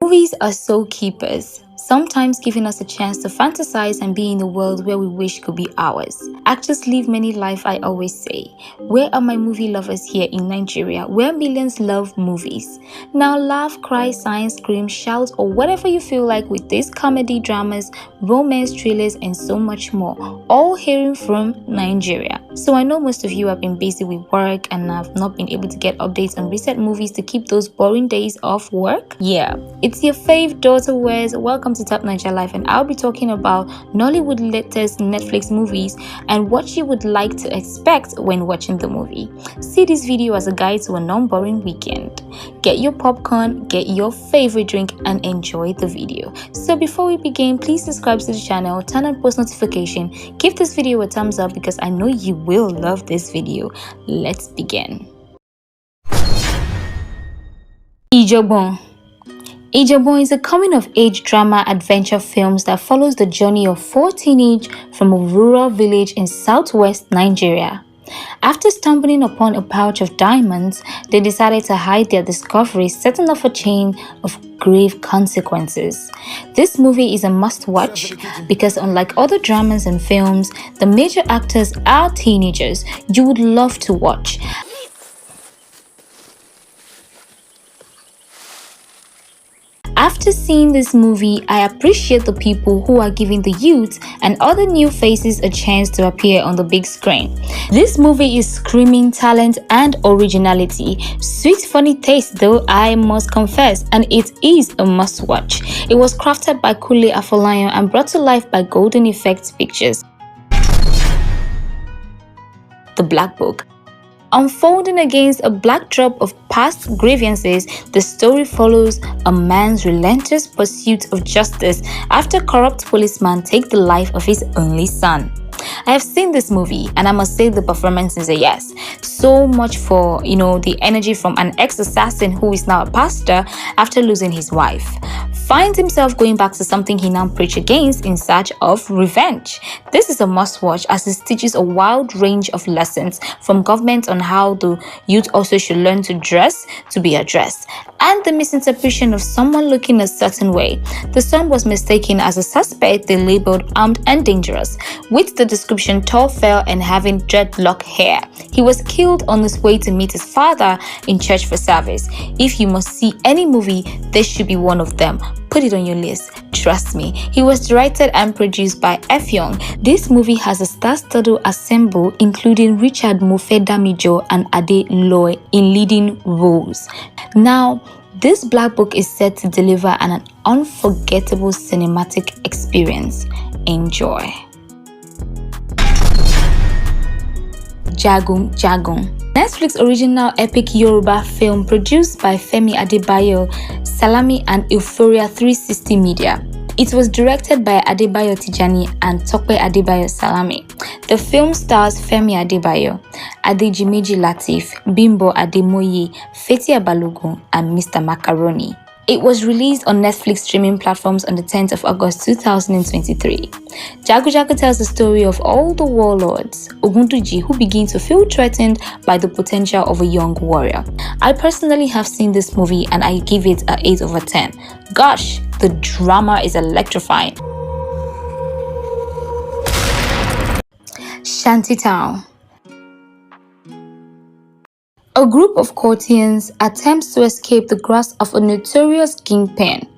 Movies are soul keepers, sometimes giving us a chance to fantasize and be in a world where we wish could be ours. Actors live many lives, I always say. Where are my movie lovers here in Nigeria, where millions love movies? Now laugh, cry, sigh, scream, shout, or whatever you feel like with these comedy dramas, romance thrillers, and so much more, all hailing from Nigeria. So I know most of you have been busy with work and have not been able to get updates on recent movies to keep those boring days off work. Yeah, it's your fave daughter Wes. Welcome to Top Nigeria Life, and I'll be talking about Nollywood latest Netflix movies and what you would like to expect when watching the movie. See this video as a guide to a non-boring weekend. Get your popcorn, get your favorite drink, and enjoy the video. So before we begin, please subscribe to the channel, turn on post notification, give this video a thumbs up because I know you will love this video. Let's begin. Ijobon. Ijobon is a coming-of-age drama adventure film that follows the journey of 4 teenagers from a rural village in southwest Nigeria. After stumbling upon a pouch of diamonds, they decided to hide their discovery, setting off a chain of grave consequences. This movie is a must-watch because unlike other dramas and films, the major actors are teenagers you would love to watch. After seeing this movie, I appreciate the people who are giving the youth and other new faces a chance to appear on the big screen. This movie is screaming talent and originality. Sweet funny taste though, I must confess, and it is a must-watch. It was crafted by Kule Afolayan and brought to life by Golden Effects Pictures. The Black Book. Unfolding against a backdrop of past grievances, the story follows a man's relentless pursuit of justice after corrupt policemen take the life of his only son. I have seen this movie and I must say the performance is a yes. So much for, the energy from an ex-assassin who is now a pastor after losing his wife. Finds himself going back to something he now preaches against in search of revenge. This is a must-watch as it teaches a wide range of lessons from government on how the youth also should learn to dress to be addressed, and the misinterpretation of someone looking a certain way. The son was mistaken as a suspect they labeled armed and dangerous, with the description tall, fair, and having dreadlock hair. He was killed on his way to meet his father in church for service. If you must see any movie, this should be one of them. Put it on your list. Trust me. He was directed and produced by Effiong. This movie has a star-studded ensemble including Richard Mofe-Damijo and Ade Loy in leading roles. Now, this Black Book is set to deliver an unforgettable cinematic experience. Enjoy. Jagun Jagun. Netflix original epic Yoruba film produced by Femi Adebayo, Salami and Euphoria 360 Media. It was directed by Adebayo Tijani and Tope Adebayo Salami. The film stars Femi Adebayo, Adejimeji Latif, Bimbo Ademoye, Fetia Balogun, and Mr. Macaroni. It was released on Netflix streaming platforms on the 10th of August 2023. Jagu Jagu tells the story of all the warlords, Ogunduji, who begin to feel threatened by the potential of a young warrior. I personally have seen this movie and I give it an 8 over 10. Gosh, the drama is electrifying. Shantytown. A group of courtiers attempts to escape the grasp of a notorious kingpin,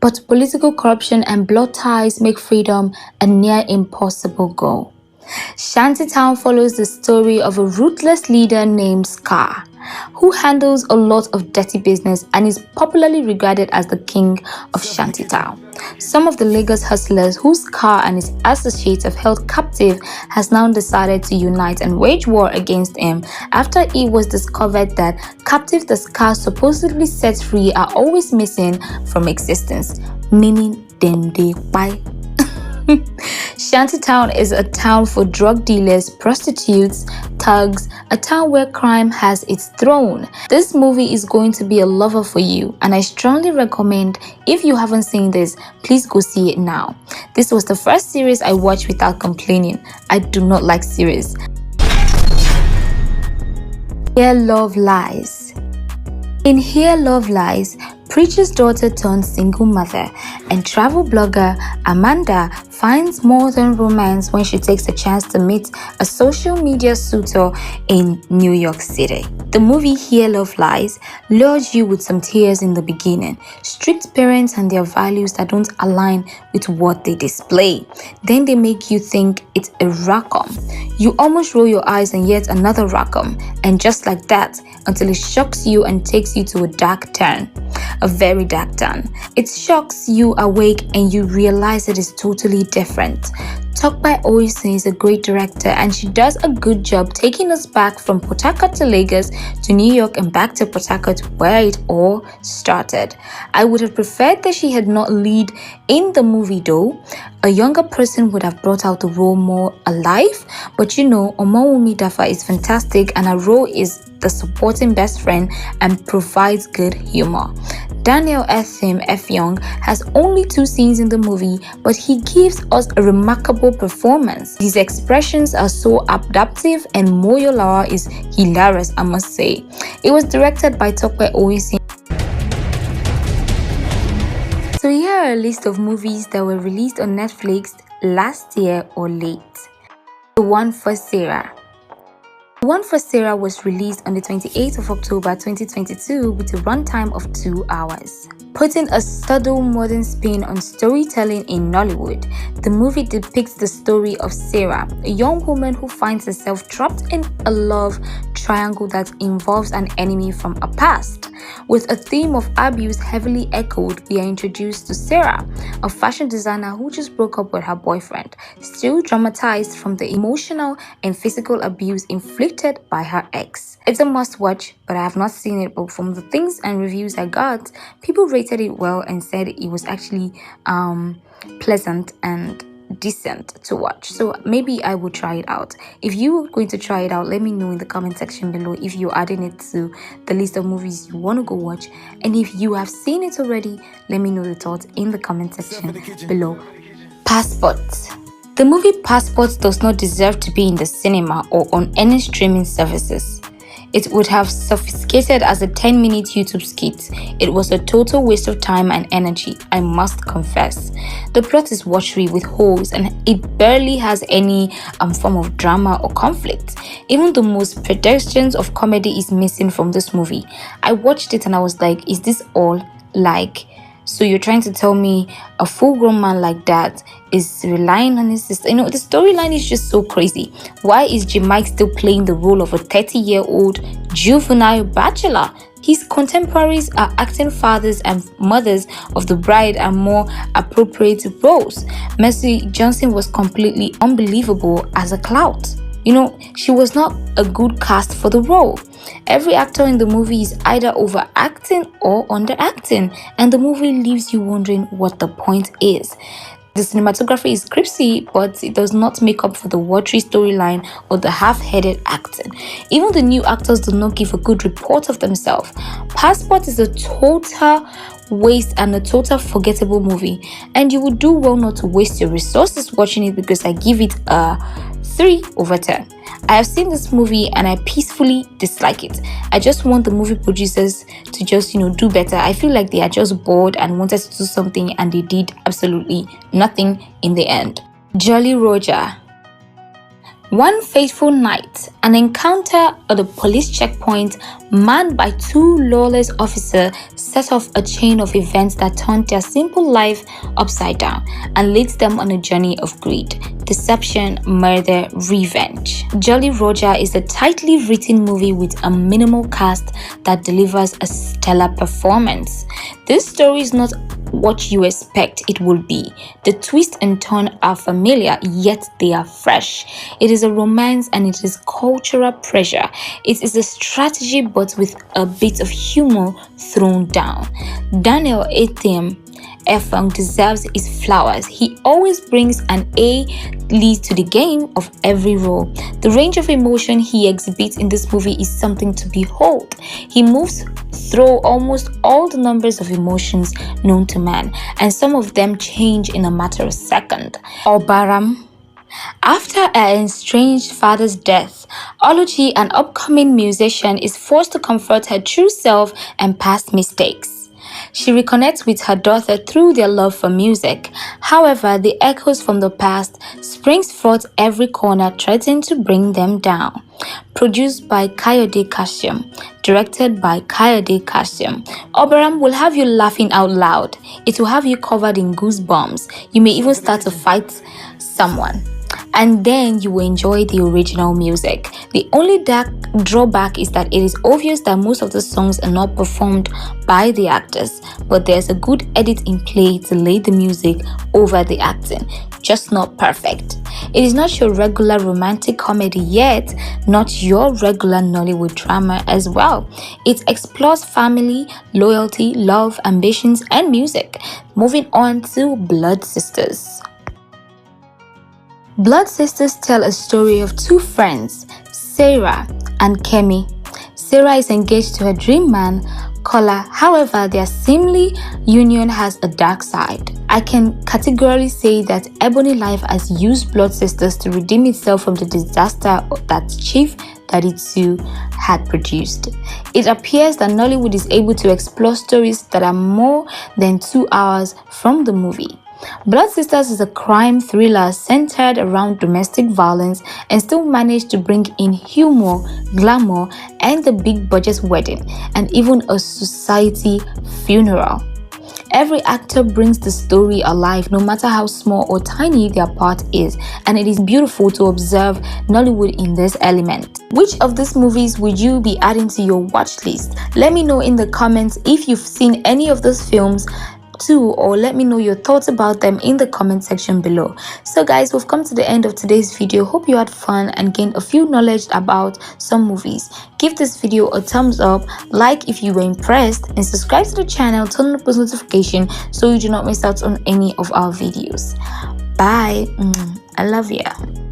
but political corruption and blood ties make freedom a near impossible goal. Shantytown follows the story of a ruthless leader named Scar, who handles a lot of dirty business and is popularly regarded as the king of Shantytown. Some of the Lagos hustlers who Scar and his associates have held captive has now decided to unite and wage war against him after it was discovered that captives that Scar supposedly set free are always missing from existence, meaning them they buy. Shantytown is a town for drug dealers, prostitutes, thugs, a town where crime has its throne. This movie is going to be a lover for you, and I strongly recommend, if you haven't seen this, please go see it now. This was the first series I watched without complaining. I do not like series. Here Love Lies. In Here Love Lies, preacher's daughter turned single mother, and travel blogger Amanda finds more than romance when she takes a chance to meet a social media suitor in New York City. The movie Here Love Lies lures you with some tears in the beginning, strict parents and their values that don't align with what they display. Then they make you think it's a rom-com. You almost roll your eyes and yet another rom-com, and just like that, until it shocks you and takes you to a dark turn. A very dark turn. It shocks you awake and you realize it is totally different. Tokpai Oyison is a great director and she does a good job taking us back from Port Harcourt to Lagos to New York and back to Port Harcourt where it all started. I would have preferred that she had not lead in the movie though. A younger person would have brought out the role more alive, but you know, Omowumi Dafa is fantastic and her role is the supporting best friend and provides good humor. Daniel F. Young has only 2 scenes in the movie, but he gives us a remarkable performance. His expressions are so adaptive and Moyo is hilarious, I must say. It was directed by Tokwe Oyison. So here are a list of movies that were released on Netflix last year or late. The One for Sarah. The One for Sarah was released on the 28th of October 2022 with a runtime of 2 hours. Putting a subtle modern spin on storytelling in Nollywood, the movie depicts the story of Sarah, a young woman who finds herself trapped in a love triangle that involves an enemy from a past. With a theme of abuse heavily echoed, we are introduced to Sarah, a fashion designer who just broke up with her boyfriend, still traumatized from the emotional and physical abuse inflicted by her ex. It's a must-watch, but I have not seen it, but from the things and reviews I got, people rated it well and said it was actually pleasant and decent to watch. So maybe I will try it out. If you're going to try it out, let me know in the comment section below if you're adding it to the list of movies you want to go watch, and if you have seen it already, let me know the thoughts in the comment section below. Passport. The movie Passport does not deserve to be in the cinema or on any streaming services. It would have sophisticated as a 10-minute YouTube skit. It was a total waste of time and energy, I must confess. The plot is watery with holes and it barely has any form of drama or conflict. Even the most pedestrians of comedy is missing from this movie. I watched it and I was like, is this all? Like, so you're trying to tell me a full-grown man like that is relying on his sister? You know, the storyline is just so crazy. Why is J-Mike still playing the role of a 30-year-old juvenile bachelor? His contemporaries are acting fathers and mothers of the bride and more appropriate roles. Mercy Johnson was completely unbelievable as a clout. You know, she was not a good cast for the role. Every actor in the movie is either overacting or underacting, and the movie leaves you wondering what the point is. The cinematography is crispy, but it does not make up for the watery storyline or the half-headed acting. Even the new actors do not give a good report of themselves. Passport is a total waste and a total forgettable movie, and you would do well not to waste your resources watching it, because I give it a 3/10. I have seen this movie and I peacefully dislike it. I just want the movie producers to just, do better. I feel like they are just bored and wanted to do something and they did absolutely nothing in the end. Jolly Roger. One fateful night, an encounter at a police checkpoint manned by 2 lawless officers set off a chain of events that turned their simple life upside down and leads them on a journey of greed, deception, murder, revenge. Jolly Roger is a tightly written movie with a minimal cast that delivers a stellar performance. This story is not what you expect it will be. The twists and turns are familiar, yet they are fresh. It is a romance and it is cultural pressure. It is a strategy but with a bit of humor thrown down. Daniel F. deserves his flowers. He always brings an A lead to the game of every role. The range of emotion he exhibits in this movie is something to behold. He moves through almost all the numbers of emotions known to man, and some of them change in a matter of seconds. Obaram. After her estranged father's death, Oluchi, an upcoming musician, is forced to confront her true self and past mistakes. She reconnects with her daughter through their love for music. However, the echoes from the past springs forth every corner, threatening to bring them down. Produced by Kayode Kashium, directed by Kayode Kashium, Oberam will have you laughing out loud. It will have you covered in goosebumps. You may even start to fight someone. And then you will enjoy the original music. The only dark drawback is that it is obvious that most of the songs are not performed by the actors, but there's a good edit in play to lay the music over the acting, just not perfect. It is not your regular romantic comedy yet, not your regular Nollywood drama as well. It explores family, loyalty, love, ambitions, and music. Moving on to Blood Sisters. Blood Sisters tell a story of two friends, Sarah and Kemi. Sarah is engaged to her dream man, Kola. However, their seemly union has a dark side. I can categorically say that Ebony Life has used Blood Sisters to redeem itself from the disaster that Chief 32 had produced. It appears that Nollywood is able to explore stories that are more than 2 hours from the movie. Blood Sisters is a crime thriller centered around domestic violence and still managed to bring in humor, glamour, and the big budget wedding, and even a society funeral. Every actor brings the story alive, no matter how small or tiny their part is, and it is beautiful to observe Nollywood in this element. Which of these movies would you be adding to your watch list? Let me know in the comments if you've seen any of those films too, or let me know your thoughts about them in the comment section below. So guys, we've come to the end of today's video. Hope you had fun and gained a few knowledge about some movies. Give this video a thumbs up, like if you were impressed, and subscribe to the channel, turn on the post notification so you do not miss out on any of our videos. Bye. I love you.